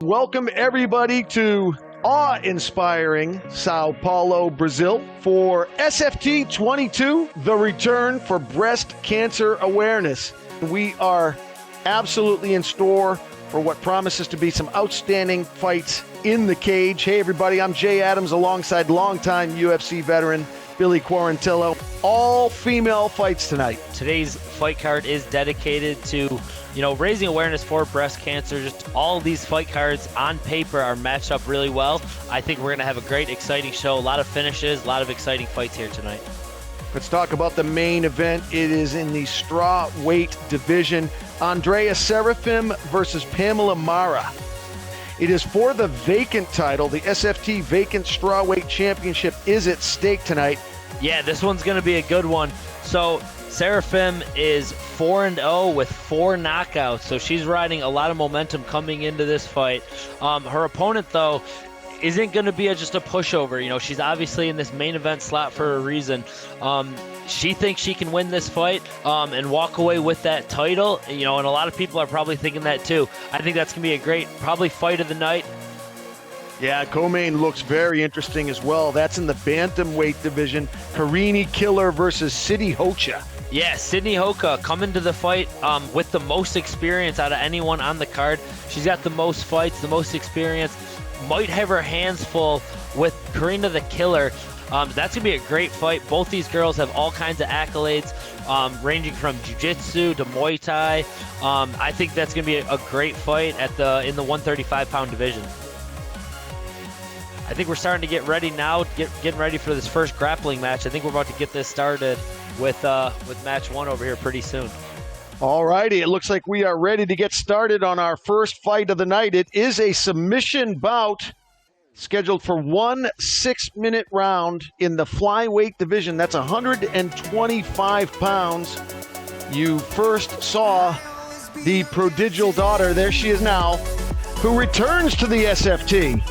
Welcome everybody to awe-inspiring Sao Paulo, Brazil for SFT 22, the return for breast cancer awareness. We are absolutely in store for what promises to be some outstanding fights in the cage. Hey everybody, I'm Jay Adams alongside longtime UFC veteran Billy Quarantillo. All female fights tonight. Today's fight card is dedicated to, raising awareness for breast cancer. Just all these fight cards on paper are matched up really well. I think we're going to have a great, exciting show. A lot of finishes, a lot of exciting fights here tonight. Let's talk about the main event. It is in the straw weight division. Andrea Seraphim versus Pamela Mara. It is for the vacant title. The SFT vacant strawweight championship is at stake tonight. Yeah, this one's going to be a good one. So Seraphim is 4-0 with 4 knockouts, so she's riding a lot of momentum coming into this fight. Her opponent, though, isn't going to be just a pushover. She's obviously in this main event slot for a reason. She thinks she can win this fight and walk away with that title, and a lot of people are probably thinking that too. I think that's going to be a great, probably fight of the night. Yeah, co-main looks very interesting as well. That's in the bantamweight division. Karini Killer versus Sydney Hocha. Yeah, Sydney Hocha coming to the fight with the most experience out of anyone on the card. She's got the most fights, the most experience. Might have her hands full with Karina the Killer. That's going to be a great fight. Both these girls have all kinds of accolades, ranging from jiu-jitsu to Muay Thai. I think that's going to be a great fight in the 135-pound division. I think we're starting to get ready now, getting ready for this first grappling match. I think we're about to get this started with match 1 over here pretty soon. All righty, it looks like we are ready to get started on our first fight of the night. It is a submission bout scheduled for 1 6-minute round in the flyweight division. That's 125 pounds. You first saw the prodigal daughter, there she is now, who returns to the SFT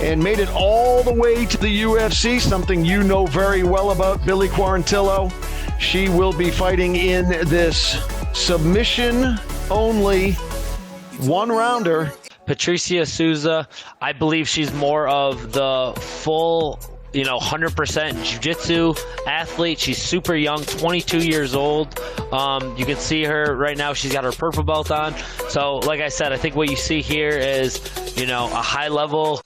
and made it all the way to the UFC, something you know very well about, Billy Quarantillo. She will be fighting in this submission-only one-rounder. Patricia Souza, I believe she's more of the full, 100% jiu-jitsu athlete. She's super young, 22 years old. You can see her right now. She's got her purple belt on. So, like I said, I think what you see here is, a high-level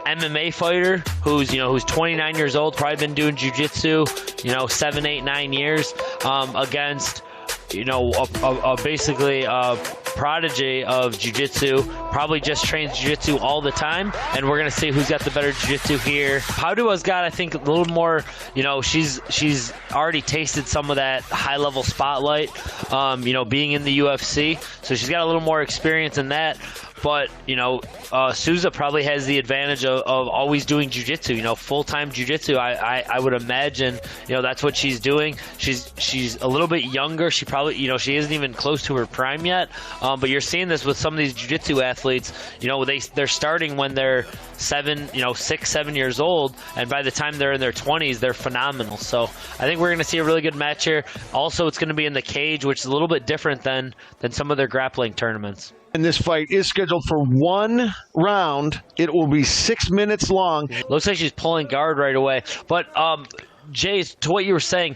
MMA fighter who's 29 years old, probably been doing jiu-jitsu, 7, 8, 9 years, against, basically a prodigy of jiu-jitsu, probably just trains jiu-jitsu all the time, and we're gonna see who's got the better jiu-jitsu here. Padua's got, I think, a little more, she's already tasted some of that high-level spotlight, being in the UFC, so she's got a little more experience in that. But, Souza probably has the advantage of always doing jiu-jitsu, full-time jiu-jitsu. I would imagine, that's what she's doing. She's a little bit younger. She probably, she isn't even close to her prime yet. But you're seeing this with some of these jiu-jitsu athletes. They're starting when they're 6, 7 years old. And by the time they're in their 20s, they're phenomenal. So I think we're going to see a really good match here. Also, it's going to be in the cage, which is a little bit different than some of their grappling tournaments. And this fight is scheduled for 1 round. It will be 6 minutes long. Looks like she's pulling guard right away. But, Jay, to what you were saying,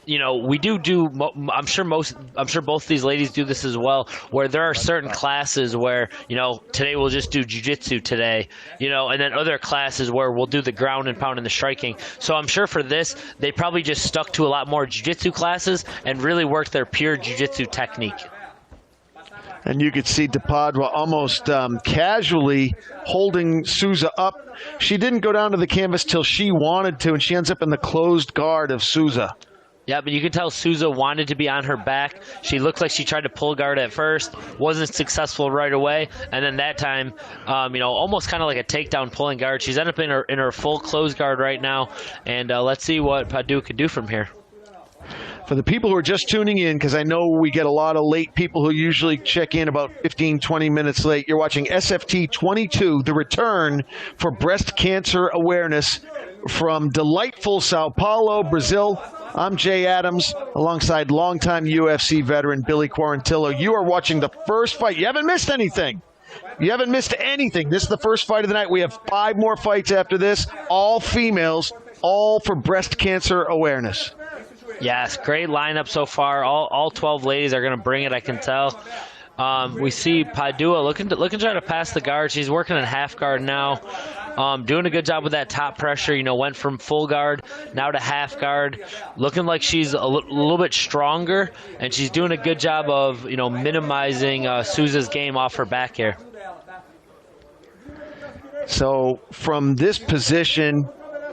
we do. I'm sure both these ladies do this as well, where there are certain classes where, today we'll just do jiu-jitsu today, and then other classes where we'll do the ground and pound and the striking. So I'm sure for this, they probably just stuck to a lot more jiu-jitsu classes and really worked their pure jiu-jitsu technique. And you could see DePadua almost casually holding Souza up. She didn't go down to the canvas till she wanted to, and she ends up in the closed guard of Souza. Yeah, but you can tell Souza wanted to be on her back. She looked like she tried to pull guard at first, wasn't successful right away, and then that time, almost kind of like a takedown pulling guard. She's ended up in her full closed guard right now, and let's see what Padua could do from here. For the people who are just tuning in, because I know we get a lot of late people who usually check in about 15, 20 minutes late, you're watching SFT 22, the return for breast cancer awareness. from delightful Sao Paulo, Brazil. I'm Jay Adams, alongside longtime UFC veteran Billy Quarantillo. You are watching the first fight. You haven't missed anything. You haven't missed anything. This is the first fight of the night. We have 5 more fights after this, all females, all for breast cancer awareness. Yes, great lineup so far. All 12 ladies are going to bring it, I can tell. We see Padua looking to try to pass the guard. She's working in half guard now. Doing a good job with that top pressure. Went from full guard now to half guard. Looking like she's a little bit stronger, and she's doing a good job of minimizing Souza's game off her back here. So from this position,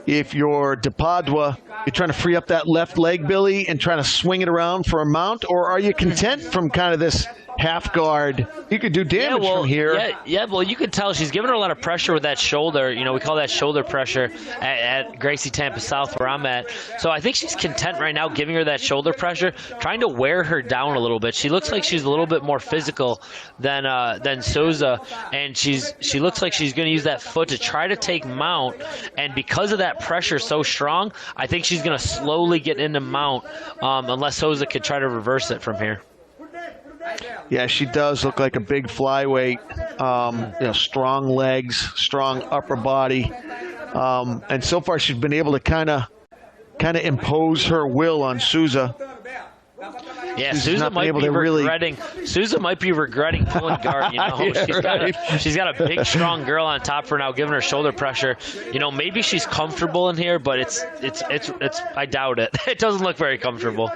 if you're De Padua, you're trying to free up that left leg, Billy, and trying to swing it around for a mount, or are you content from kind of this half guard? You could do damage from here. Yeah, well, you could tell she's giving her a lot of pressure with that shoulder. We call that shoulder pressure at Gracie Tampa South, where I'm at. So I think she's content right now giving her that shoulder pressure, trying to wear her down a little bit. She looks like she's a little bit more physical than Souza, and she looks like she's going to use that foot to try to take mount. And because of that pressure so strong, I think she's going to slowly get into mount, unless Souza could try to reverse it from here. Yeah, she does look like a big flyweight. Strong legs, strong upper body, and so far she's been able to kind of impose her will on Souza. Yeah, Souza might be regretting pulling guard. She's got a big, strong girl on top of her now, giving her shoulder pressure. Maybe she's comfortable in here, but it's I doubt it. It doesn't look very comfortable.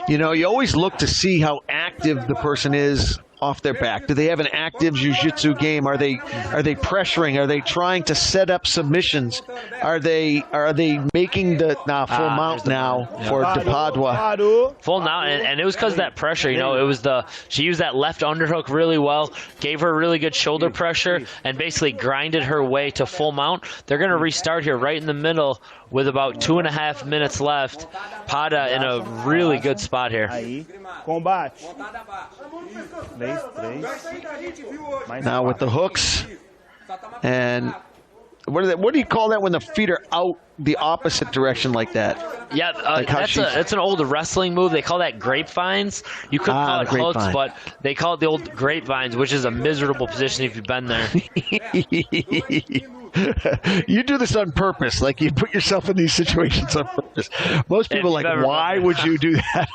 You always look to see how active the person is off their back. Do they have an active jiu-jitsu game? Are they pressuring? Are they trying to set up submissions? Are they making the full mount now for De Padua? Full mount, and it was because of that pressure. She used that left underhook really well, gave her really good shoulder pressure, and basically grinded her way to full mount. They're going to restart here right in the middle with about 2.5 minutes left. Pada in a really good spot here. Now with the hooks, and what do you call that when the feet are out the opposite direction like that? Yeah, that's an old wrestling move. They call that grapevines. You could call it hooks, but they call it the old grapevines, which is a miserable position if you've been there. You do this on purpose, like you put yourself in these situations on purpose. Most people why would you do that?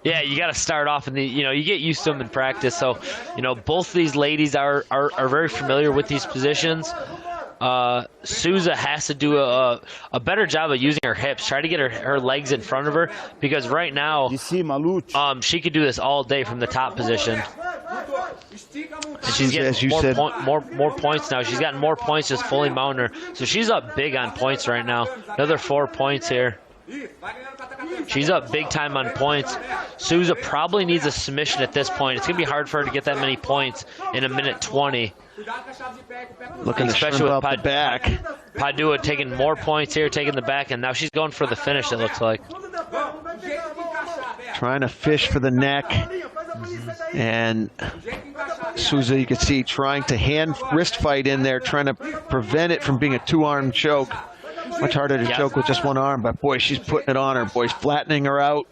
Yeah, you got to start off in you get used to them in practice. So, both these ladies are very familiar with these positions. Souza has to do a better job of using her hips, try to get her legs in front of her, because right now she could do this all day from the top position. And she's getting more points now. She's gotten more points just fully mounting her. So she's up big on points right now. Another 4 points here. She's up big time on points. Souza probably needs a submission at this point. It's going to be hard for her to get that many points in 1:20. Looking especially with the back. Padua taking more points here, taking the back, and now she's going for the finish, it looks like. Trying to fish for the neck. And Souza, you can see, trying to wrist fight in there, trying to prevent it from being a 2-arm choke. Much harder to choke with just one arm, but boy, she's putting it on her. Boy, flattening her out.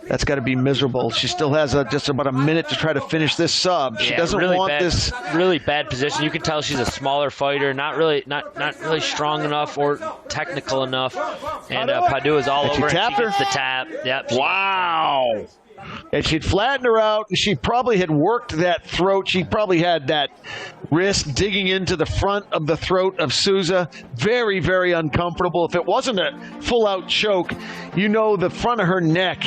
That's got to be miserable. She still has just about a minute to try to finish this sub. She doesn't want this. Really bad position. You can tell she's a smaller fighter, not really strong enough or technical enough. And Padua is all over. She tapped her. The tap. Yep. Wow. And she'd flattened her out, and she probably had worked that throat. She probably had that wrist digging into the front of the throat of Souza. Very, very uncomfortable. If it wasn't a full-out choke, the front of her neck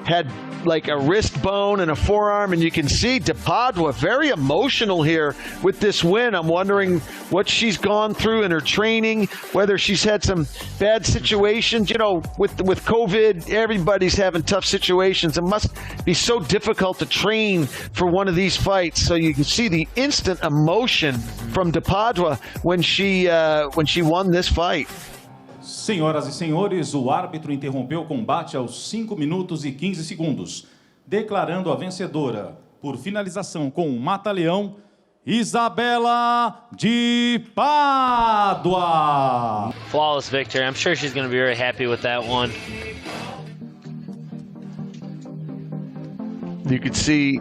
had like a wrist bone and a forearm, and you can see De Padua very emotional here with this win. I'm wondering what she's gone through in her training, whether she's had some bad situations. With COVID, everybody's having tough situations. It must be so difficult to train for one of these fights. So you can see the instant emotion from De Padua when she won this fight. Senhoras e senhores, o árbitro interrompeu o combate aos 5 minutos e 15 segundos, declarando a vencedora por finalização com um mata-leão, Isabela de Pádua. Flawless victory. I'm sure she's going to be very happy with that one. You could see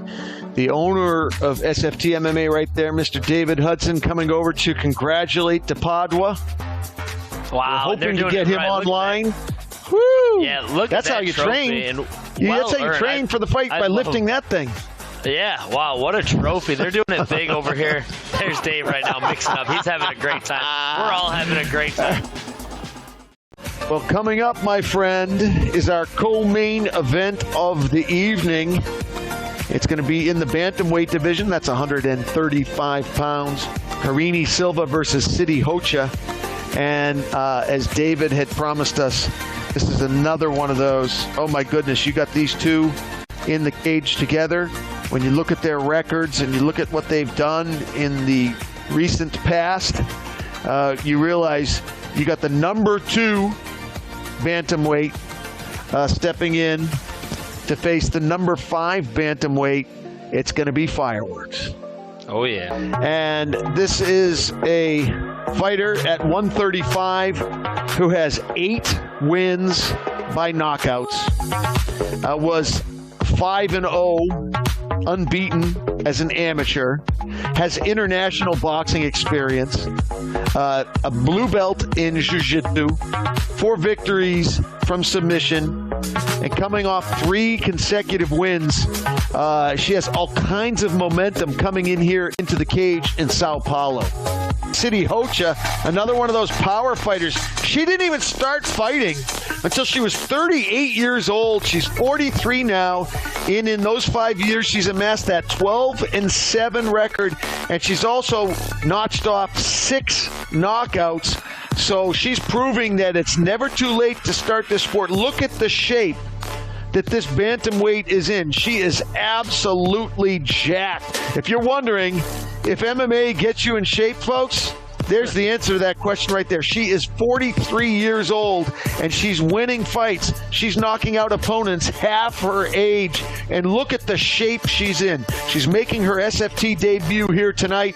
the owner of SFT MMA right there, Mr. David Hudson, coming over to congratulate de Pádua. Wow, We're hoping to get him online. Woo! Yeah, look that's at that how you trophy, train. and That's how you train for the fight, by lifting that thing. Yeah, wow, what a trophy. They're doing it big over here. There's Dave right now mixing up. He's having a great time. We're all having a great time. Well, coming up, my friend, is our co-main event of the evening. It's going to be in the bantamweight division. That's 135 pounds. Karine Silva versus City Hocha. And as David had promised us, this is another one of those. Oh, my goodness, you got these two in the cage together. When you look at their records and you look at what they've done in the recent past, you realize you got the number 2 bantamweight stepping in to face the number 5 bantamweight. It's going to be fireworks. Oh, yeah. And this is a fighter at 135 who has 8 wins by knockouts, was 5-0, unbeaten as an amateur, has international boxing experience, a blue belt in jiu-jitsu, 4 victories from submission, and coming off 3 consecutive wins. She has all kinds of momentum coming in here into the cage in Sao Paulo. City Hocha, another one of those power fighters. She didn't even start fighting until she was 38 years old. She's 43 now. In those 5 years, she's amassed that 12-7 record, and she's also notched off 6 knockouts. So she's proving that it's never too late to start this sport. Look at the shape that this bantamweight is in. She is absolutely jacked. If you're wondering if MMA gets you in shape, folks, there's the answer to that question right there. She is 43 years old, and she's winning fights. She's knocking out opponents half her age. And look at the shape she's in. She's making her SFT debut here tonight.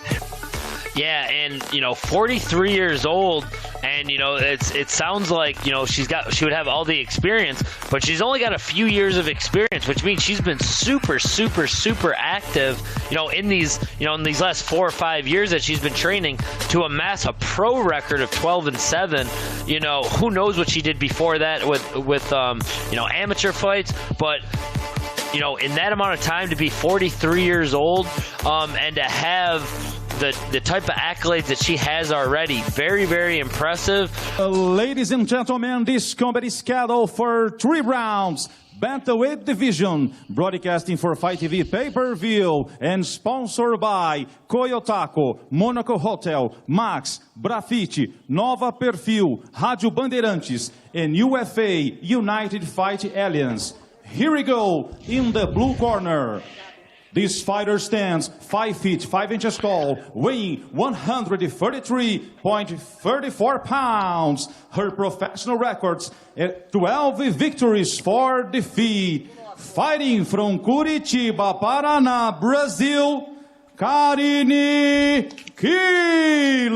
Yeah, and 43 years old, and it sounds like she would have all the experience, but she's only got a few years of experience, which means she's been super active, in these last 4 or 5 years that she's been training to amass a pro record of 12-7. Who knows what she did before that with amateur fights, but in that amount of time to be 43 years old, and to have the type of accolades that she has already, very impressive. Ladies and gentlemen, this combat is scheduled for 3 rounds. Bantamweight division, broadcasting for Fight TV pay-per-view and sponsored by Coyotaco, Monaco Hotel, Max, Brafite, Nova Perfil, Rádio Bandeirantes, and UFA, United Fight Alliance. Here we go, in the blue corner. This fighter stands 5 feet 5 inches tall, weighing 133.34 pounds. Her professional records, 12 victories, 4 defeat. Fighting from Curitiba, Paraná, Brazil, Karine Killer.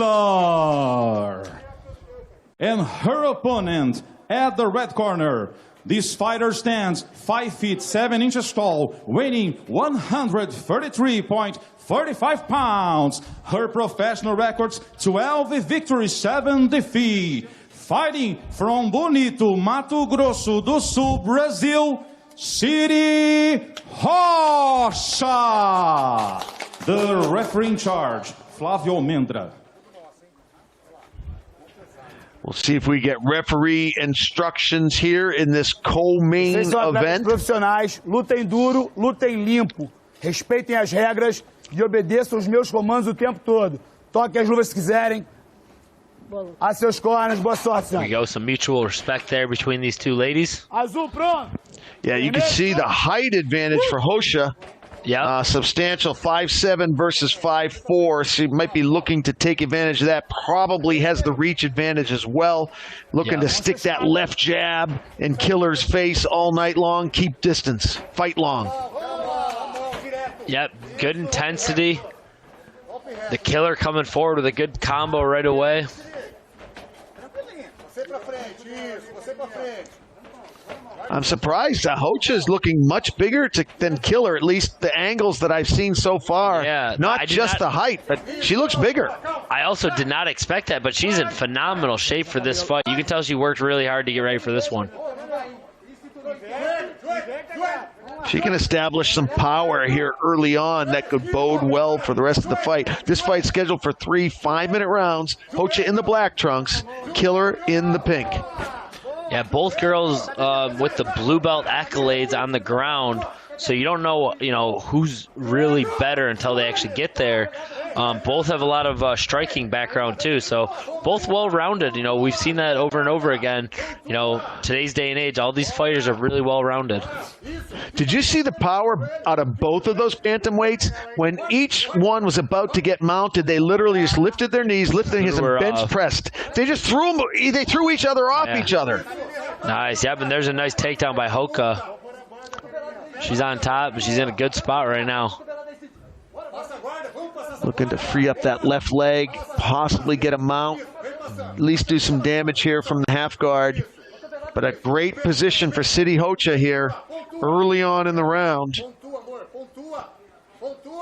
And her opponent at the red corner. This fighter stands 5 feet 7 inches tall, weighing 133.45 pounds. Her professional records, 12 victories, 7 defeat. Fighting from Bonito, Mato Grosso do Sul, Brazil, City Hocha. The referee in charge, Flávio Mendra. We'll see if we get referee instructions here in this co-main Vocês são atletas event. profissionais, lutem duro, lutem limpo. Respeitem as regras e obedeçam os meus comandos o tempo todo. Toquem as luvas se quiserem. A seus corners, boa sorte, There we go, some mutual respect there between these two ladies. Azul, pronto. Yeah, you can see the height advantage for Hocha. Yeah. Substantial 5'7" versus 5'4", so you might be looking to take advantage of that. Probably has the reach advantage as well. Looking to stick that left jab in Killer's face all night long. Keep distance. Fight long. Yep, good intensity. The Killer coming forward with a good combo right away. I'm surprised. Hocha is looking much bigger than Killer, at least the angles that I've seen so far. Yeah, not just the height, but she looks bigger. I also did not expect that, but she's in phenomenal shape for this fight. You can tell she worked really hard to get ready for this one. She can establish some power here early on that could bode well for the rest of the fight. This fight's scheduled for 3 5-minute rounds. Hocha in the black trunks, Killer in the pink. Yeah, both girls with the blue belt accolades on the ground, so you don't know, who's really better until they actually get there. Both have a lot of striking background too, so both well-rounded. We've seen that over and over again. Today's day and age, all these fighters are really well-rounded. Did you see the power out of both of those bantamweights? When each one was about to get mounted, they literally just lifted their knees, lifted his and bench pressed. They just threw each other off each other. Nice. Yep, and there's a nice takedown by Hocha. She's on top, but she's in a good spot right now. Looking to free up that left leg, possibly get a mount, at least do some damage here from the half guard. But a great position for City Hocha here early on in the round.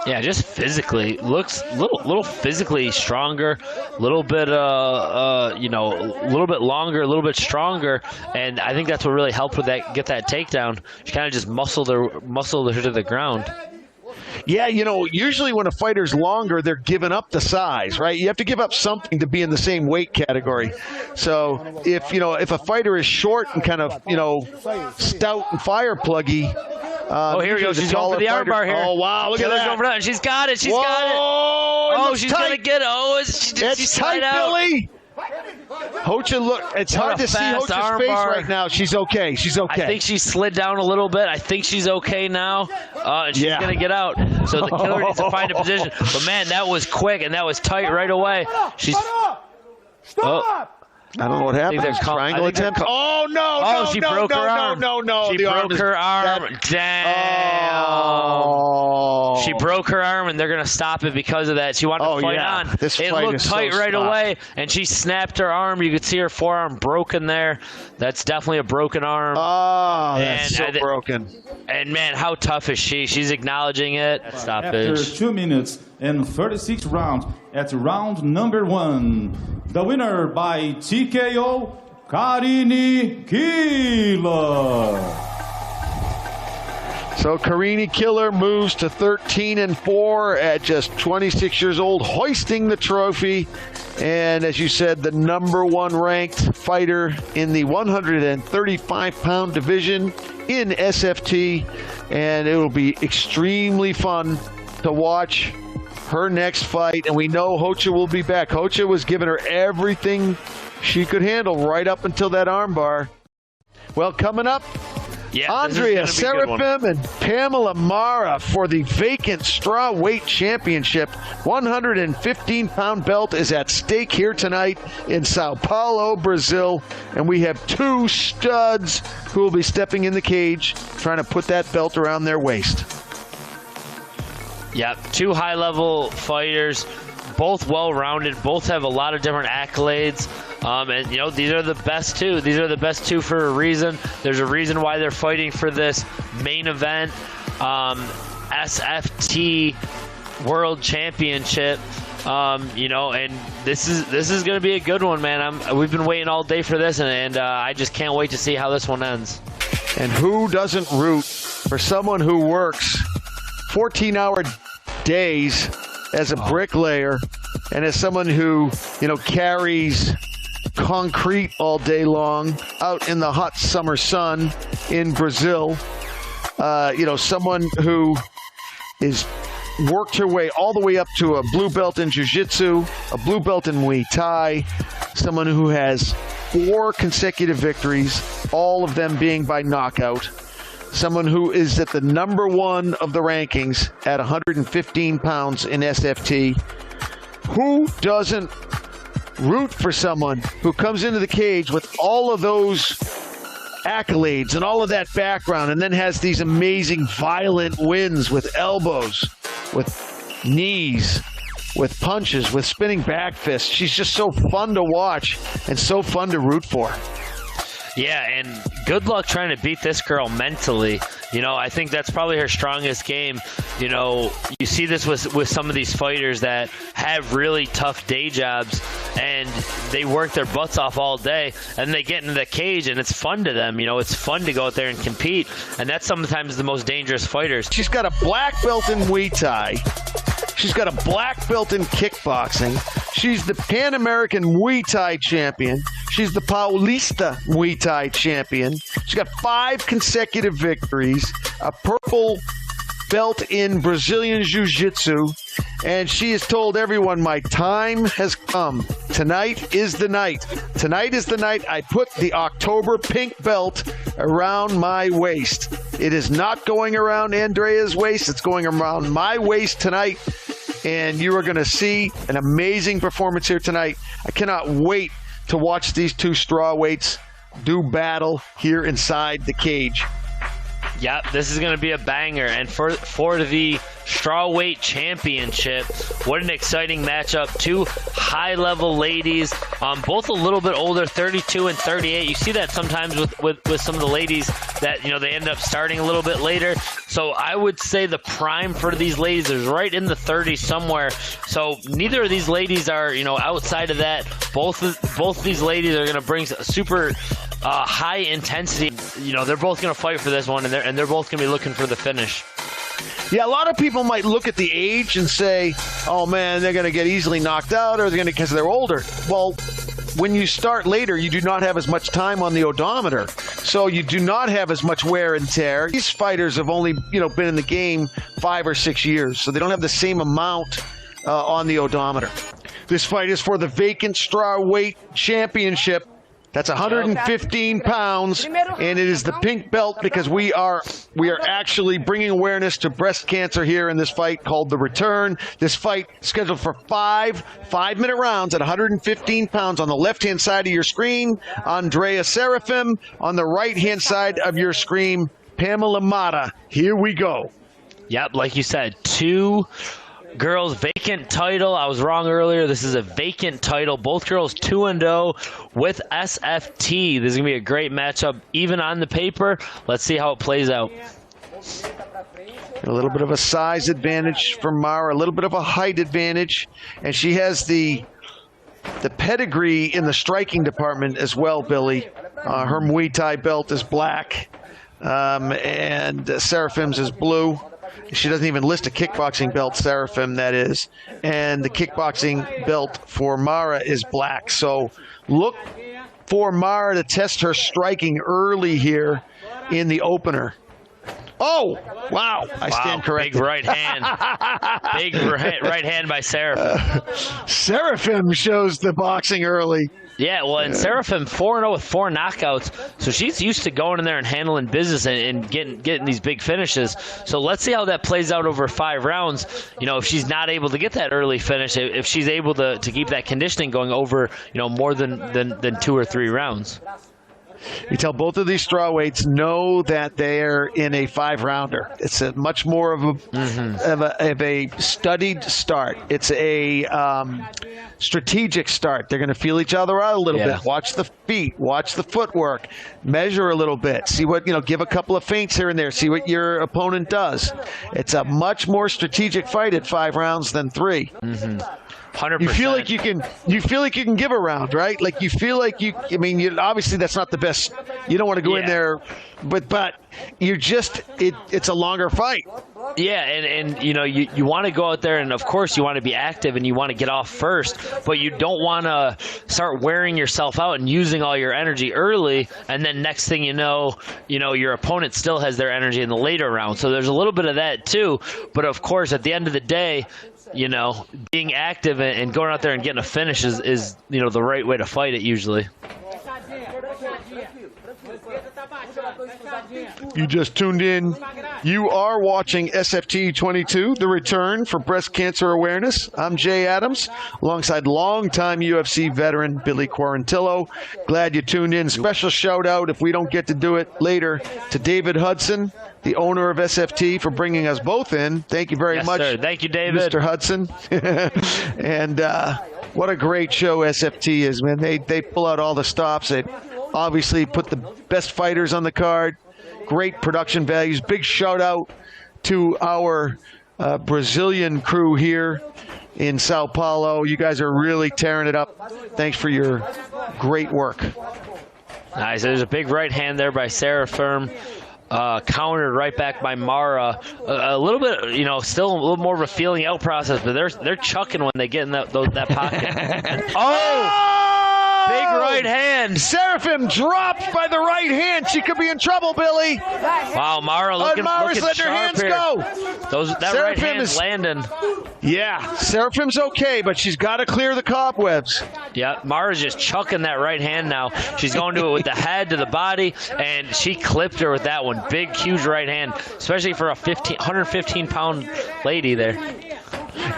Yeah, just physically looks little physically stronger, a little bit a little bit longer, a little bit stronger, and I think that's what really helped with that, get that takedown. She kind of just muscled her to the ground. Yeah, usually when a fighter's longer, they're giving up the size, right? You have to give up something to be in the same weight category. So if a fighter is short and kind of, stout and fire pluggy. Here we go. She's going for the armbar here. Oh, wow. Look at that. Going for that. And she's got it. She's Whoa, got it. Oh, she's going to get it. Oh, it's tight, Billy. Hocha, it's hard to see Hocha's face right now. She's okay. She's okay. I think she slid down a little bit. I think she's okay now. And she's going to get out. So the Killer needs to find a position. But, man, that was quick, and that was tight right away. Stop! I don't know what happened. Triangle attempt. Oh, no, no, she no, broke no, her arm. No. She broke her arm. Damn. Oh. She broke her arm, and they're going to stop it because of that. She wanted to fight on. It looked tight right away, and she snapped her arm. You could see her forearm broken there. That's definitely a broken arm. Oh, that's so broken. And, man, how tough is she? She's acknowledging it. After 2 minutes and 36 rounds at round number 1, the winner by TKO, Karini Killer. So Karini Killer moves to 13-4 at just 26 years old, hoisting the trophy. And as you said, the #1 ranked fighter in the 135-pound division in SFT. And it will be extremely fun to watch her next fight. And we know Hocha will be back. Hocha was giving her everything she could handle right up until that armbar. Well, coming up, Andrea Seraphim and Pamela Mara for the vacant strawweight championship. 115-pound belt is at stake here tonight in Sao Paulo, Brazil. And we have 2 studs who will be stepping in the cage trying to put that belt around their waist. Yeah, 2 high-level fighters, both well-rounded, both have a lot of different accolades. And, these are the best 2. These are the best 2 for a reason. There's a reason why they're fighting for this main event, SFT World Championship. And this is going to be a good one, man. We've been waiting all day for this, and I just can't wait to see how this one ends. And who doesn't root for someone who works 14-hour days as a bricklayer and as someone who, carries concrete all day long out in the hot summer sun in Brazil? Someone who is worked her way all the way up to a blue belt in jiu-jitsu, a blue belt in Muay Thai, someone who has 4 consecutive victories, all of them being by knockout. Someone who is at the #1 of the rankings at 115 pounds in SFT. Who doesn't root for someone who comes into the cage with all of those accolades and all of that background and then has these amazing violent wins with elbows, with knees, with punches, with spinning back fists. She's just so fun to watch and so fun to root for. Yeah, and good luck trying to beat this girl mentally. You know, I think that's probably her strongest game. You know, you see this with some of these fighters that have really tough day jobs, and they work their butts off all day, and they get into the cage, and it's fun to them. You know, it's fun to go out there and compete, and that's sometimes the most dangerous fighters. She's got a black belt in Muay Thai. She's got a black belt in kickboxing. She's the Pan American Muay Thai champion. She's the Paulista Muay Thai champion. She's got 5 consecutive victories, a purple belt in Brazilian Jiu-Jitsu, and she has told everyone, my time has come. Tonight is the night. Tonight is the night I put the October pink belt around my waist. It is not going around Andrea's waist. It's going around my waist tonight, and you are going to see an amazing performance here tonight. I cannot wait to watch these 2 strawweights do battle here inside the cage. Yep, this is going to be a banger. And for the strawweight championship, what an exciting matchup. 2 high-level ladies, both a little bit older, 32 and 38. You see that sometimes with some of the ladies that, you know, they end up starting a little bit later. So I would say the prime for these ladies is right in the 30s somewhere. So neither of these ladies are, you know, outside of that. Both these ladies are going to bring super high intensity. You know, they're both going to fight for this one, and they're both going to be looking for the finish. Yeah, a lot of people might look at the age and say, oh man, they're going to get easily knocked out, or they're going to, because they're older. Well, when you start later, you do not have as much time on the odometer, so you do not have as much wear and tear. These fighters have only, you know, been in the game 5 or 6 years, so they don't have the same amount on the odometer. This fight is for the vacant strawweight championship. That's 115 pounds, and it is the pink belt because we are actually bringing awareness to breast cancer here in this fight called The Return. This fight is scheduled for 5-minute rounds at 115 pounds. On the left-hand side of your screen, Andrea Serafim. On the right-hand side of your screen, Pamela Mata. Here we go. Yep, like you said, 2 girls vacant title. I was wrong earlier. This is a vacant title. Both girls 2-0 with SFT. This is going to be a great matchup, even on the paper. Let's see how it plays out. A little bit of a size advantage for Mara, a little bit of a height advantage, and she has the pedigree in the striking department as well, Billy. Her Muay Thai belt is black, and Serafim's is blue. She doesn't even list a kickboxing belt, Serafim, that is. And the kickboxing belt for Mara is black. So look for Mara to test her striking early here in the opener. Oh, wow. I stand corrected. Big right hand. Big right hand by Serafim. Serafim shows the boxing early. Yeah, well, and Serafim 4-0 with 4 knockouts, so she's used to going in there and handling business and getting these big finishes. So let's see how that plays out over 5 rounds. You know, if she's not able to get that early finish, if she's able to keep that conditioning going over, you know, more than 2 or 3 rounds. You tell both of these strawweights know that they're in a 5-rounder. It's a much more of a studied start. It's a strategic start. They're going to feel each other out a little bit. Watch the feet. Watch the footwork. Measure a little bit. See what, you know, give a couple of feints here and there. See what your opponent does. It's a much more strategic fight at 5 rounds than 3. 100%. You feel like you can give a round, right? Like you feel like obviously that's not the best. You don't want to go in there, but you're just it's a longer fight. Yeah, and you know, you want to go out there, and of course you want to be active and you want to get off first, but you don't want to start wearing yourself out and using all your energy early, and then next thing you know your opponent still has their energy in the later round. So there's a little bit of that too, but of course at the end of the day, you know, being active and going out there and getting a finish is you know, the right way to fight it usually. You just tuned in. You are watching SFT 22, the return for breast cancer awareness. I'm Jay Adams, alongside longtime UFC veteran Billy Quarantillo. Glad you tuned in. Special shout out, if we don't get to do it later, to David Hudson, the owner of SFT, for bringing us both in. Thank you very much. Sir. Thank you, David. Mr. Hudson. And what a great show SFT is, man. They pull out all the stops. They obviously put the best fighters on the card. Great production values. Big shout out to our Brazilian crew here in Sao Paulo. You guys are really tearing it up. Thanks for your great work. Nice. There's a big right hand there by Seraphim. Countered right back by Mara. A little bit, still a little more of a feeling out process, but they're chucking when they get in that pocket. Big right hand. Seraphim dropped by the right hand. She could be in trouble, Billy. Wow, Mara looking Mara's letting her hands here. go. That right hand is landing. Yeah, Seraphim's okay, but she's got to clear the cobwebs. Yeah, Mara's just chucking that right hand now. She's going to it with the head to the body, and she clipped her with that one. Big, huge right hand, especially for a 115-pound lady there.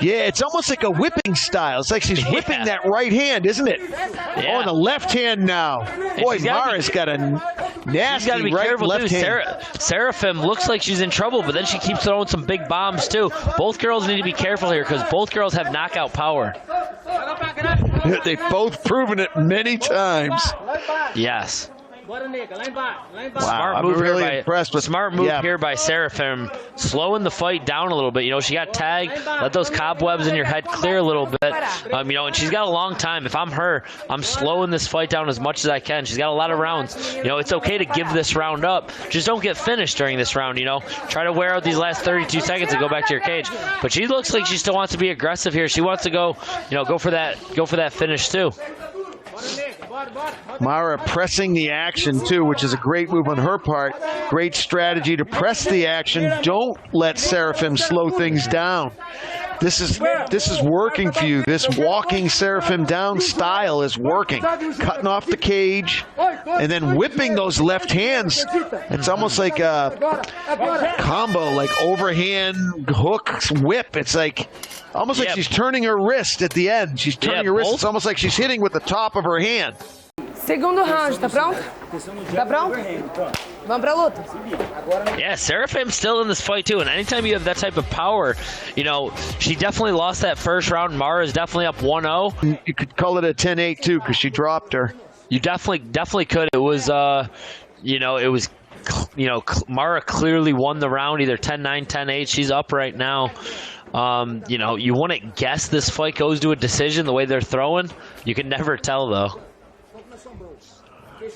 Yeah, it's almost like a whipping style. It's like she's whipping that right hand, isn't it? Yeah. Oh, and the left hand now. Boy, Mara's got a nasty gotta be right careful left too. hand. Seraphim looks like she's in trouble, but then she keeps throwing some big bombs too. Both girls need to be careful here because both girls have knockout power. They've both proven it many times. Yes. Wow, Smart move I'm really here impressed with smart move here by Seraphim, slowing the fight down a little bit. She got tagged. Let those cobwebs in your head clear a little bit. And she's got a long time. If I'm her, I'm slowing this fight down as much as I can. She's got a lot of rounds. It's okay to give this round up. Just don't get finished during this round. Try to wear out these last 32 seconds and go back to your cage. But she looks like she still wants to be aggressive here. She wants to go for that finish too. Mara pressing the action too, which is a great move on her part. Great strategy to press the action. Don't let Seraphim slow things down. This is working for you. This walking Seraphim down style is working. Cutting off the cage and then whipping those left hands. It's almost like a combo, like overhand hook whip. It's like almost like she's turning her wrist at the end. She's turning her wrist. It's almost like she's hitting with the top of her hand. Segundo round, tá pronto? Tá pronto? Vamos pra luta. Yeah, Seraphim's still in this fight too, and anytime you have that type of power, she definitely lost that first round. Mara's definitely up 1-0. You could call it a 10-8 too, because she dropped her. You definitely could. It was, Mara clearly won the round, either 10-9, 10-8. She's up right now. You wouldn't guess this fight goes to a decision the way they're throwing. You can never tell though.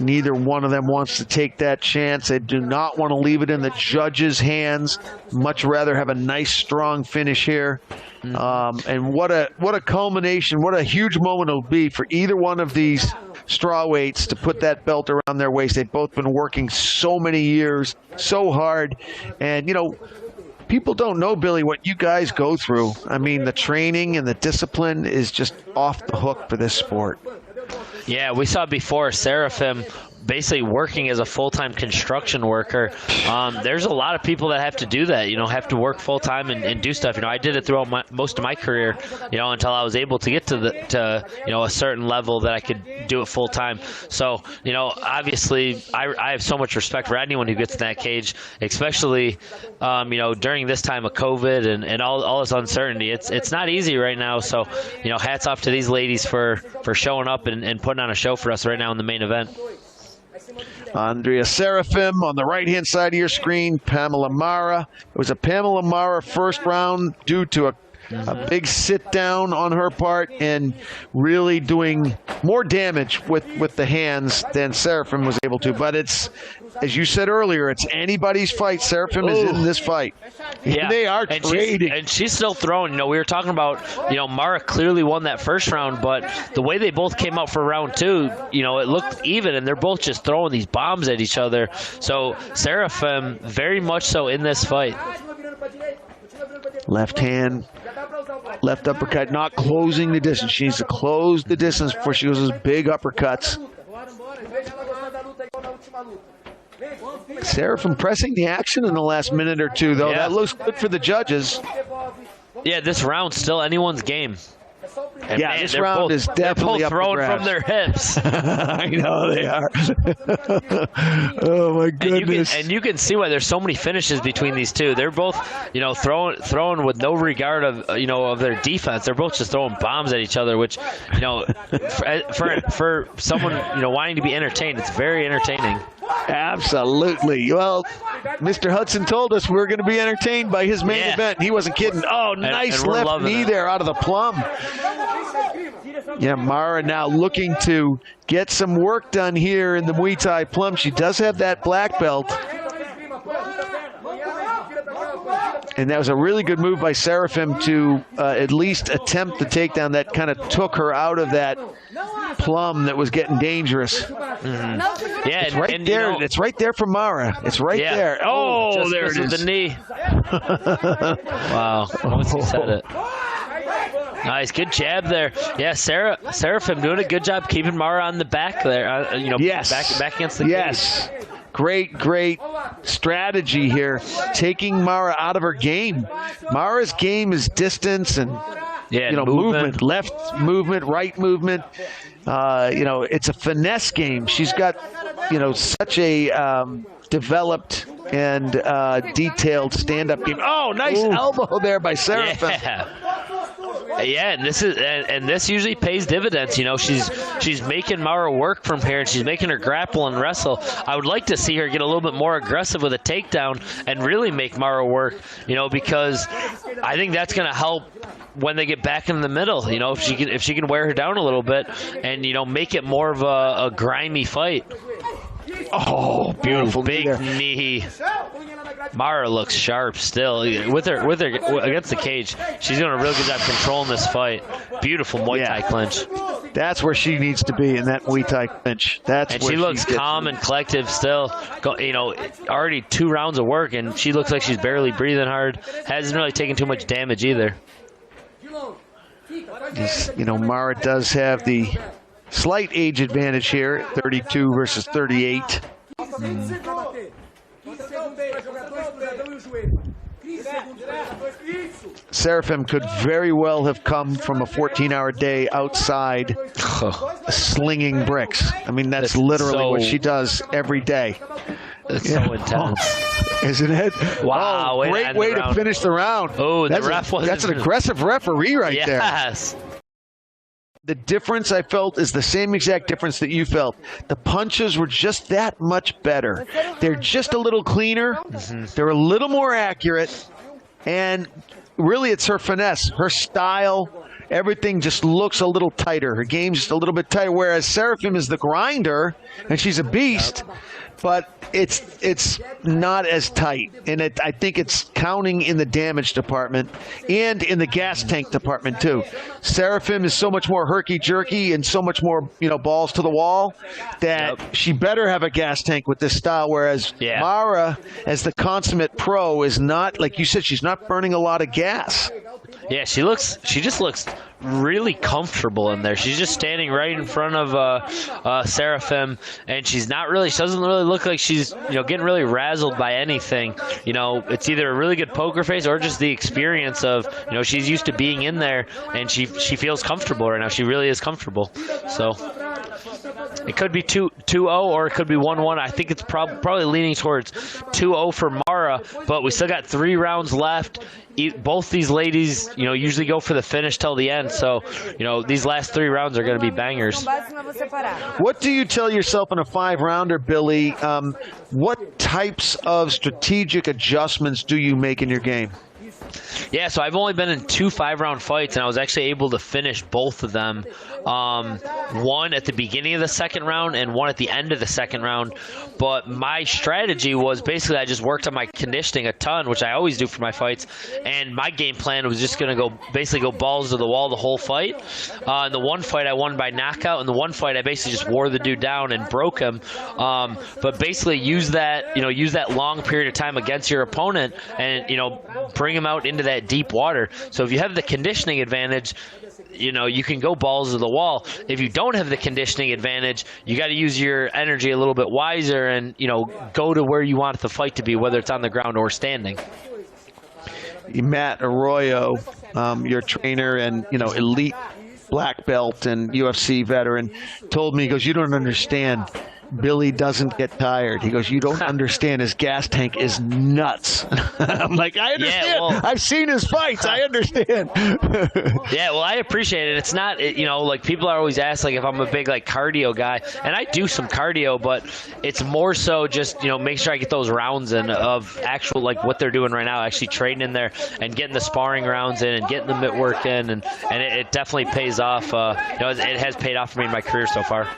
Neither one of them wants to take that chance. They do not want to leave it in the judges' hands. Much rather have a nice, strong finish here. And what a culmination, what a huge moment it'll be for either one of these strawweights to put that belt around their waist. They've both been working so many years, so hard. And, people don't know, Billy, what you guys go through. I mean, the training and the discipline is just off the hook for this sport. Yeah, we saw before Seraphim basically working as a full-time construction worker. There's a lot of people that have to do that, have to work full-time and do stuff. I did it throughout most of my career, until I was able to get to a certain level that I could do it full-time. So, obviously, I have so much respect for anyone who gets in that cage, especially, during this time of COVID and all this uncertainty. It's not easy right now. So, hats off to these ladies for showing up and putting on a show for us right now in the main event. Andrea Seraphim on the right-hand side of your screen, Pamela Mara. It was a Pamela Mara first round due to a big sit-down on her part and really doing more damage with the hands than Seraphim was able to. But it's, as you said earlier, it's anybody's fight. Seraphim is in this fight. Yeah. They are trading. And she's still throwing. We were talking about, Mara clearly won that first round, but the way they both came out for round two, it looked even, and they're both just throwing these bombs at each other. So Seraphim very much so in this fight. Left hand, left uppercut, not closing the distance. She needs to close the distance before she goes those big uppercuts. Seraphim pressing the action in the last minute or two, though. Yeah. That looks good for the judges. Yeah, this round's still anyone's game. And yeah, man, this round is definitely they're up both for throwing grabs. from their hips. I know they are. Oh my goodness! And you can see why there's so many finishes between these two. They're both, throwing with no regard of, of their defense. They're both just throwing bombs at each other, which, for someone, wanting to be entertained, it's very entertaining. Absolutely. Well, Mr. Hudson told us we were going to be entertained by his main event. He wasn't kidding. Oh, nice and left knee there out of the plum. Yeah, Mara now looking to get some work done here in the Muay Thai plum. She does have that black belt. And that was a really good move by Seraphim to at least attempt the takedown that kind of took her out of that plum that was getting dangerous. Mm-hmm. Yeah, it's right there. It's right there for Mara. It's right there. Oh, there it is. The knee. Wow. Once he said it. Nice, good jab there. Yeah, Seraphim doing a good job keeping Mara on the back there. Yes. Back against the cage. Great strategy here, taking Mara out of her game. Mara's game is distance and movement, left movement, right movement. It's a finesse game. She's got such a developed and detailed stand-up game. Oh, nice elbow there by Seraphim. Yeah, and this usually pays dividends. She's making Mara work from here, and she's making her grapple and wrestle. I would like to see her get a little bit more aggressive with a takedown and really make Mara work. Because I think that's going to help when they get back in the middle. If she can wear her down a little bit and make it more of a grimy fight. Oh, beautiful big knee. Mara looks sharp still with her against the cage. She's doing a real good job controlling this fight. Beautiful Muay Thai clinch. That's where she needs to be, in that Muay Thai clinch. And she looks calm and collective still. Already 2 rounds of work, and she looks like she's barely breathing hard. Hasn't really taken too much damage either. Mara does have the slight age advantage here, 32 versus 38. Seraphim could very well have come from a 14-hour day outside slinging bricks. I mean, that's literally what she does every day. It's so intense. Isn't it? Wow. Great way to finish the round. Oh, that's an aggressive referee right there. Yes. The difference I felt is the same exact difference that you felt. The punches were just that much better. They're just a little cleaner. Mm-hmm. They're a little more accurate. And really, it's her finesse, her style. Everything just looks a little tighter. Her game's just a little bit tighter, whereas Seraphim is the grinder, and she's a beast. But it's not as tight, and I think it's counting in the damage department and in the gas tank department too. Seraphim is so much more herky-jerky and so much more balls to the wall that she better have a gas tank with this style, whereas Mara, as the consummate pro, is not, like you said, she's not burning a lot of gas. Yeah, she just looks really comfortable in there. She's just standing right in front of Seraphim, and she doesn't really look like she's getting really razzled by anything. It's either a really good poker face or just the experience of she's used to being in there, and she feels comfortable right now. She really is comfortable. So it could be 2-0 or it could be 1-1. I think it's probably leaning towards 2-0 for Mara, but we still got 3 rounds left. Both these ladies, usually go for the finish till the end. So, these last 3 rounds are going to be bangers. What do you tell yourself in a 5-rounder, Billy? What types of strategic adjustments do you make in your game? Yeah, so I've only been in 2 5-round fights, and I was actually able to finish both of them. One at the beginning of the second round and one at the end of the second round. But my strategy was basically I just worked on my conditioning a ton, which I always do for my fights. And my game plan was just going to go balls to the wall the whole fight. In the one fight, I won by knockout. In the one fight, I basically just wore the dude down and broke him. But basically use that long period of time against your opponent and, bring him out into that deep water. So if you have the conditioning advantage, you can go balls to the wall. If you don't have the conditioning advantage, you got to use your energy a little bit wiser and, go to where you want the fight to be, whether it's on the ground or standing. Matt Arroyo, your trainer and, elite black belt and UFC veteran, told me, he goes, you don't understand. Billy doesn't get tired. He goes, you don't understand. His gas tank is nuts. I'm like, I understand. Yeah, well, I've seen his fights. I understand. Yeah, well, I appreciate it. It's not, like people are always asked, like, if I'm a big, like, cardio guy. And I do some cardio, but it's more so just, make sure I get those rounds in of actual, like, what they're doing right now, actually training in there and getting the sparring rounds in and getting the mitt work in. And it definitely pays off. It has paid off for me in my career so far.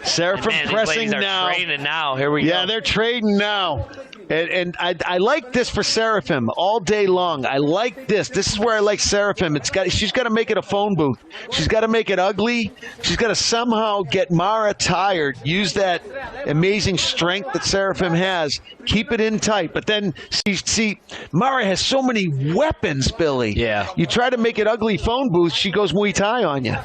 Seraphim pressing now. Training now. Here we go. Yeah, they're trading now. And I like this for Seraphim all day long. I like this. This is where I like Seraphim. She's got to make it a phone booth. She's got to make it ugly. She's got to somehow get Mara tired, use that amazing strength that Seraphim has, keep it in tight. But then, see, Mara has so many weapons, Billy. Yeah. You try to make it ugly phone booth, she goes Muay Thai on you.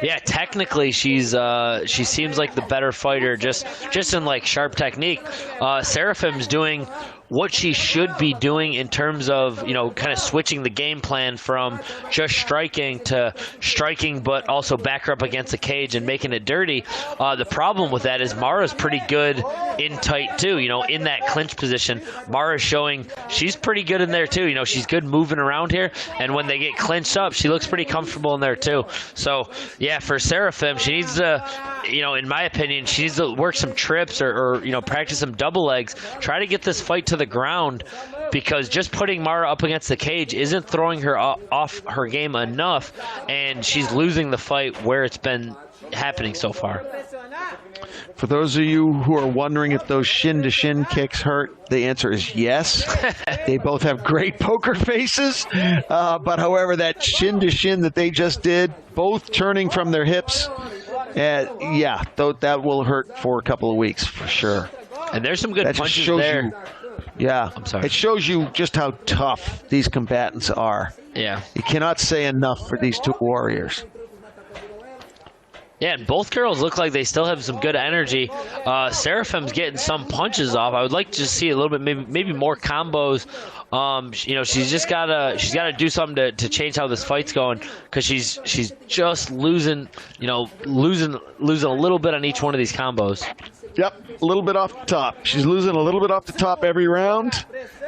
Yeah, technically she seems like the better fighter, just in like sharp technique. Seraphim's doing what she should be doing in terms of, kind of switching the game plan from just striking to striking, but also back her up against the cage and making it dirty. The problem with that is Mara's pretty good in tight too, in that clinch position. Mara's showing she's pretty good in there too. She's good moving around here, and when they get clinched up, she looks pretty comfortable in there too. So yeah, for Seraphim, she needs to, in my opinion, she needs to work some trips or practice some double legs, try to get this fight to the ground, because just putting Mara up against the cage isn't throwing her off her game enough, and she's losing the fight where it's been happening so far. For those of you who are wondering if those shin-to-shin kicks hurt, the answer is yes. They both have great poker faces, but however, that shin-to-shin that they just did, both turning from their hips, that will hurt for a couple of weeks for sure. And there's some good punches there. I'm sorry. It shows you just how tough these combatants are. Yeah. You cannot say enough for these two warriors. Yeah, and both girls look like they still have some good energy. Seraphim's getting some punches off. I would like to see a little bit, maybe more combos. She's got to do something to change how this fight's going, because she's just losing a little bit on each one of these combos. Yep, a little bit off the top. She's losing a little bit off the top every round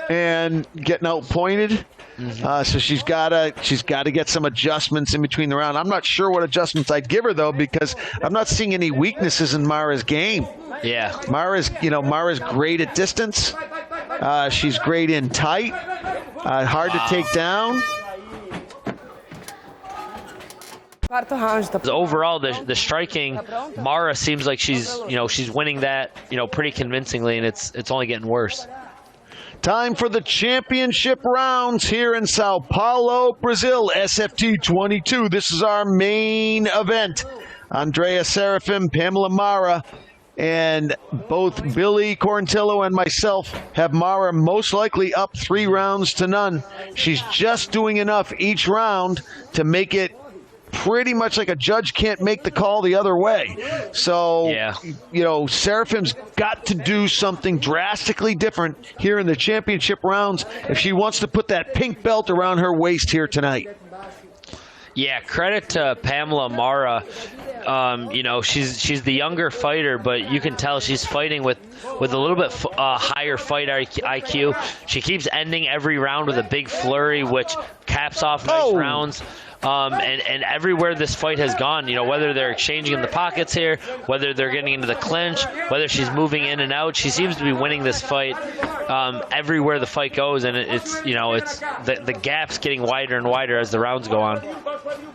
and getting outpointed. So she's got to get some adjustments in between the round. I'm not sure what adjustments I'd give her though, because I'm not seeing any weaknesses in Mara's game. Yeah, Mara's great at distance. She's great in tight. Hard to take down. Overall, the striking, Mara seems like she's winning that pretty convincingly, and it's only getting worse. Time for the championship rounds here in Sao Paulo, Brazil, SFT 22. This is our main event. Andrea Seraphim, Pamela Mara, and both Billy Quarantillo and myself have Mara most likely up 3-0. She's just doing enough each round to make it pretty much like a judge can't make the call the other way. So, Seraphim's got to do something drastically different here in the championship rounds if she wants to put that pink belt around her waist here tonight. Yeah, credit to Pamela Mara. She's the younger fighter, but you can tell she's fighting with a little bit higher fight IQ. She keeps ending every round with a big flurry, which caps off nice rounds. And everywhere this fight has gone, whether they're exchanging in the pockets here, whether they're getting into the clinch, whether she's moving in and out, she seems to be winning this fight everywhere the fight goes, and it's the gap's getting wider and wider as the rounds go on.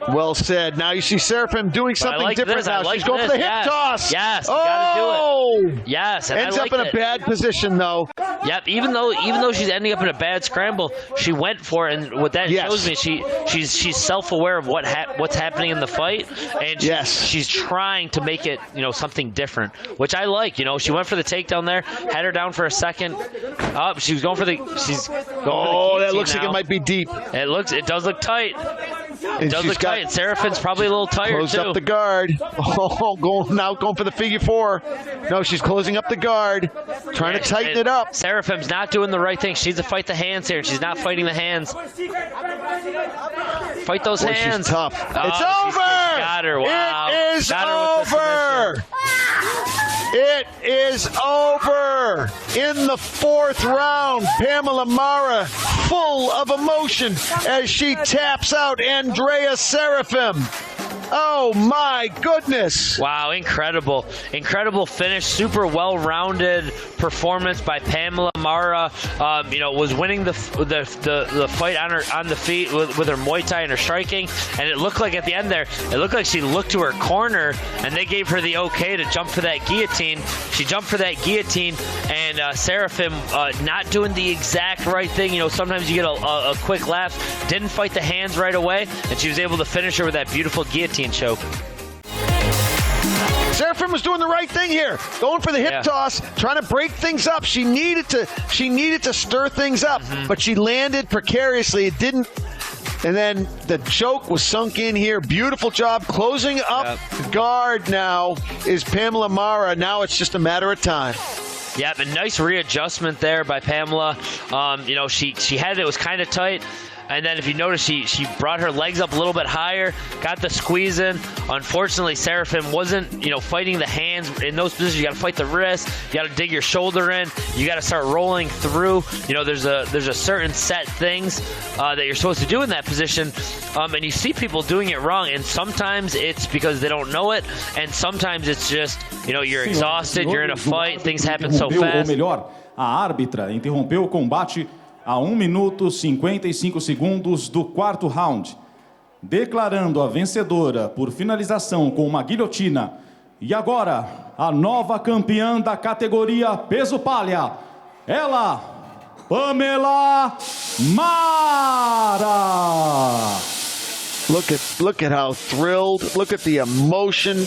Well said. Now you see Seraphim doing something different now. She's going for the hip toss. Yes, gotta do it. Yes, ends up in a bad position though. Yep. Even though she's ending up in a bad scramble, she went for it, and what that shows me, she's self-aware of what's happening in the fight, and she's trying to make it something different, which I like. She went for the takedown there, had her down for a second. She's going for the. That looks like it might be deep. It does look tight. And Does she's look tight. Seraphin's probably a little tired, closed too. up the guard. Oh, going for the figure four. No, she's closing up the guard, trying to tighten it up. Seraphim's not doing the right thing. She needs to fight the hands here, and she's not fighting the hands. Fight those hands. She's tough. Oh, It's over. Got her. Wow. It is Got her with the over. It is over. In the fourth round, Pamela Mara, full of emotion as she taps out Andrea Seraphim. Oh my goodness. Wow, incredible. Incredible finish. Super well-rounded performance by Pamela Mara. Was winning the fight on the feet with her Muay Thai and her striking. And it looked like at the end there, it looked like she looked to her corner and they gave her the okay to jump for that guillotine. She jumped for that guillotine, and Seraphim not doing the exact right thing. Sometimes you get a quick laugh. Didn't fight the hands right away, and she was able to finish her with that beautiful guillotine choke. Seraphim was doing the right thing here, going for the hip toss, trying to break things up. She needed to stir things up, but she landed precariously. It didn't. And then the choke was sunk in here. Beautiful job closing up the guard. Now is Pamela Mara. Now it's just a matter of time. Yeah, a nice readjustment there by Pamela. She had it was kind of tight. And then if you notice, she brought her legs up a little bit higher, got the squeeze in. Unfortunately, Seraphim wasn't, fighting the hands. In those positions, you got to fight the wrist. You got to dig your shoulder in. You got to start rolling through. There's a certain set things that you're supposed to do in that position. And you see people doing it wrong. And sometimes it's because they don't know it. And sometimes it's just, you're exhausted, you're in a fight, things happen so fast. Ou melhor, a árbitra interrompeu o combate a 1 minuto e 55 segundos do quarto round, declarando a vencedora por finalização com uma guilhotina. E agora, a nova campeã da categoria peso palha, ela, Pamela Mara. Look at how thrilled. Look at the emotion.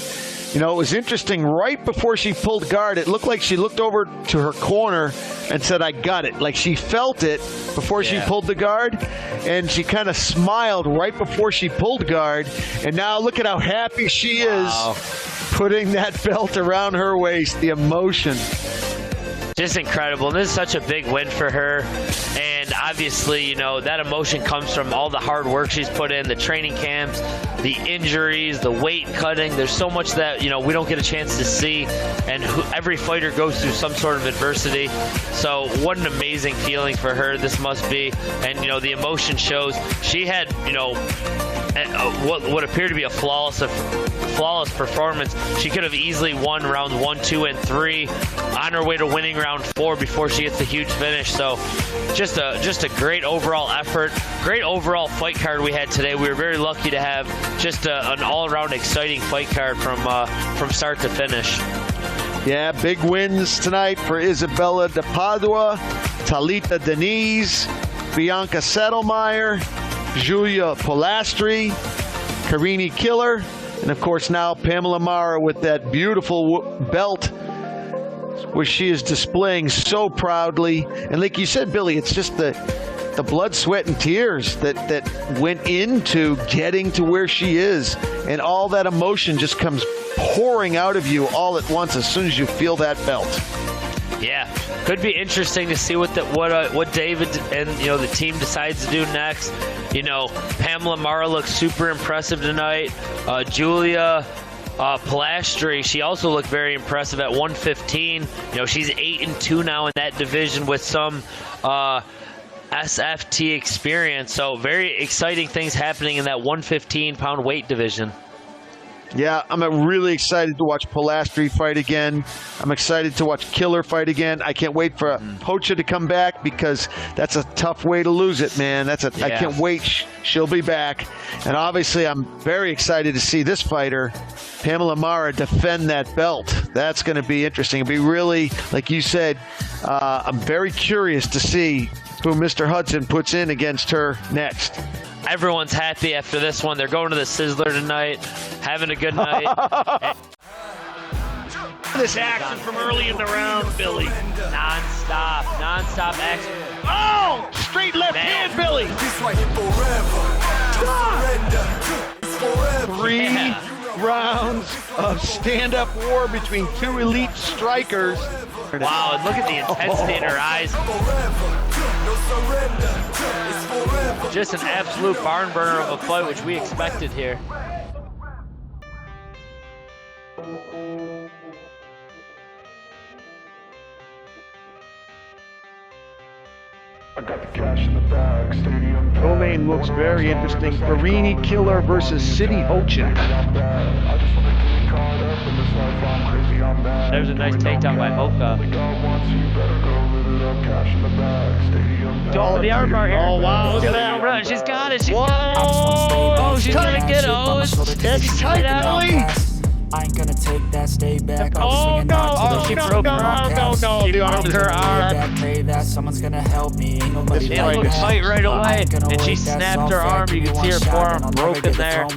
It was interesting. Right before she pulled guard, it looked like she looked over to her corner and said, I got it. Like she felt it before she pulled the guard, and she kind of smiled right before she pulled guard. And now look at how happy she is putting that belt around her waist. The emotion. Just incredible. This is such a big win for her. And obviously, that emotion comes from all the hard work she's put in, the training camps, the injuries, the weight cutting. There's so much that, we don't get a chance to see. And every fighter goes through some sort of adversity. So what an amazing feeling for her this must be. And, the emotion shows. She had, what appeared to be a flawless performance. She could have easily won rounds 1, 2, and 3 on her way to winning round 4 before she gets the huge finish. So just a great overall effort, great overall fight card we had today. We were very lucky to have just an all-around exciting fight card from start to finish. Yeah, big wins tonight for Isabella de Padua, Talita Denise, Bianca Settlemeyer, Julia Polastri, Karini Killer, and of course now Pamela Mara with that beautiful belt, which she is displaying so proudly. And like you said, Billy, it's just the blood, sweat, and tears that went into getting to where she is. And all that emotion just comes pouring out of you all at once as soon as you feel that belt. Yeah, could be interesting to see what David and the team decides to do next. Pamela Mara looks super impressive tonight. Julia Polastri, she also looked very impressive at 115. She's 8-2 now in that division with some SFT experience. So very exciting things happening in that 115-pound weight division. Yeah, I'm really excited to watch Polastri fight again. I'm excited to watch Killer fight again. I can't wait for Hocha to come back because that's a tough way to lose it, man. I can't wait. She'll be back. And obviously, I'm very excited to see this fighter, Pamela Mara, defend that belt. That's going to be interesting. It'll be really, like you said, I'm very curious to see who Mr. Hudson puts in against her next. Everyone's happy after this one. They're going to the Sizzler tonight, having a good night. This action from early in the round, Billy. Non-stop action. Oh, straight left hand, Billy. This right here forever. Three rounds of stand-up war between two elite strikers. Wow, and look at the intensity in her eyes. Just an absolute barn burner of a fight, which we expected here. Co-main looks very interesting. Farini Killer versus City Hochin. There's a nice takedown by Hoka. Oh, the arm bar here. Oh, wow, look at that. Run. She's got it. She's got it. Oh, she's gonna get it. Oh, it's tight out. I ain't gonna take that, stay back. Oh, no. Oh, She no, broke no, her arm. no, no. She broke her arm. Pray that someone's gonna help me. Ain't nobody She like fight right away, and she snapped her arm. You can see her forearm broken there.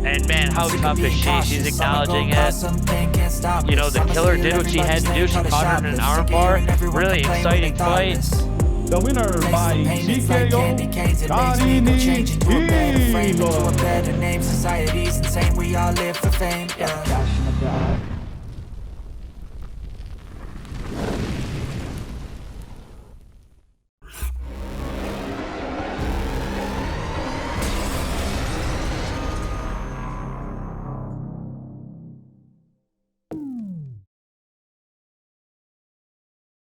And man, how tough is she? She's acknowledging it. You know, the killer did what she had to do. She caught her in an arm bar. Really exciting fight. The winner by TKO, Karini Kilo. Society's insane, we all live for fame.